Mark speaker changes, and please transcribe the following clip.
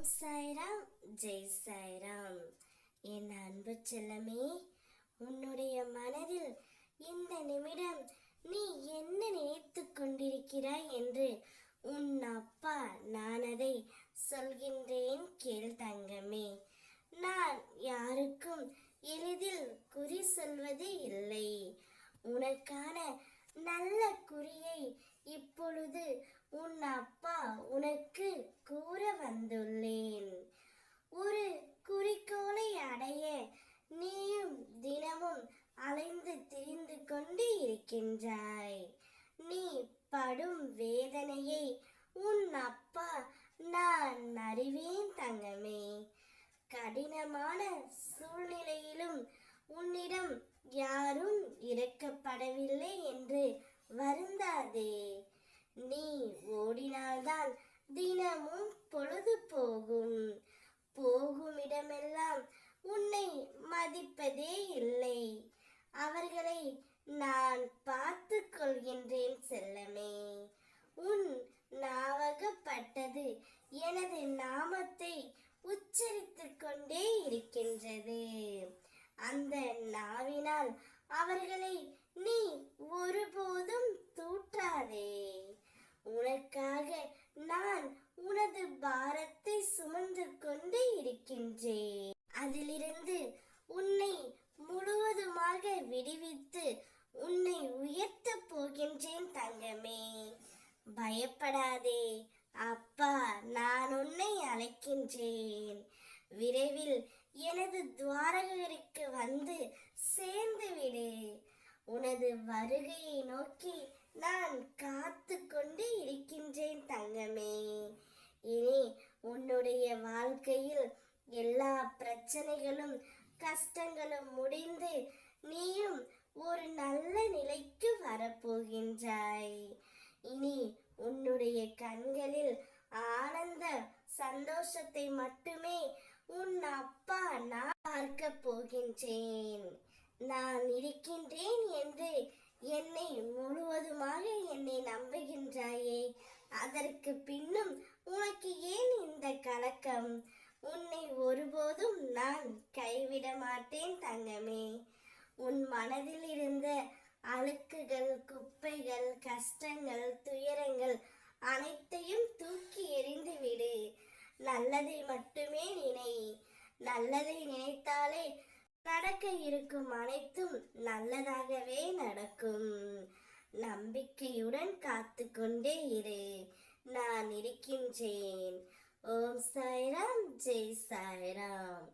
Speaker 1: ஓம் சாய்ராம், ஜெய் சாய்ராம். என் அன்பு செல்லமே, உன்னுடைய மனதில் இந்த நிமிடம் நீ என்ன நினைத்து கொண்டிருக்கிறாய் என்று உன் அப்பா நான் அதை சொல்கின்றேன், கேள் தங்கமே. நான் யாருக்கும் எளிதில் குறி சொல்வது இல்லை. உனக்கான நல்ல குறியை இப்பொழுது உன் அப்பா உனக்கு கூற வந்துள்ளேன். ஒரு குறிக்கோளை அடைய நீயும் தினமும் அலைந்து திரிந்து கொண்டு இருக்கின்றாய். நீ படும் வேதனையை உன் அப்பா நான் அறிவேன் தங்கமே. கடினமான சூழ்நிலையிலும் உன்னிடம் யாரும் இறக்கப்படவில்லை என்று வருந்தாதே. நீ ஓடினால்தான் தினமும் பொழுது போகும். போகும் இடமெல்லாம் உன்னை மதிப்பதே இல்லை. அவர்களை நான் பார்த்து கொள்கின்றேன் செல்லமே. உன் நாவகப்பட்டது எனது நாமத்தை உச்சரித்து கொண்டே இருக்கின்றது. அந்த நாவினால் அவர்களை நீ ஒருபோதும் தூற்றாதே. உனக்காக நான் உனது பாரத்தை சுமந்து கொண்டு இருக்கின்றேன். அதிலிருந்து உன்னை முழுவதுமாக விடுவித்து உன்னை உயர்த்த போகின்றேன் தங்கமே. பயப்படாதே, அப்பா நான் உன்னை அழைக்கின்றேன். விரைவில் எனது துவாரகருக்கு வந்து சேர்ந்து விடு. உனது வருகையை நோக்கி நான் காத்து கொண்டு இருக்கின்றேன் தங்கமே. இனி உன்னுடைய வாழ்க்கையில் எல்லா பிரச்சனைகளும் கஷ்டங்களும் முடிந்து நீயும் ஒரு நல்ல நிலைக்கு வரப்போகின்றாய். இனி உன்னுடைய கண்களில் ஆனந்த சந்தோஷத்தை மட்டுமே உன் அப்பா நான் பார்க்க போகின்றேன். நான் இருக்கின்றேன் என்று என்னை முழுவதுமாக என்னை நம்புகின்றாயே, அதற்கு பின்னும் உனக்கு ஏன் இந்த கலக்கம்? உன்னை ஒருபோதும் நான் கைவிட மாட்டேன் தங்கமே. உன் மனதில் இருந்த அழுக்குகள், குப்பைகள், கஷ்டங்கள், துயரங்கள் அனைத்தையும் தூக்கி எறிந்து விடு. நல்லதை மட்டுமே நினை. நல்லதை நினைத்தாலே நடக்க இருக்கும் அனைத்தும் நல்லதாகவே நடக்கும். நம்பிக்கையுடன் காத்து கொண்டே இரு, நான் இருக்கின்றேன். ஓம் சாய்ராம், ஜெய் சாய்ராம்.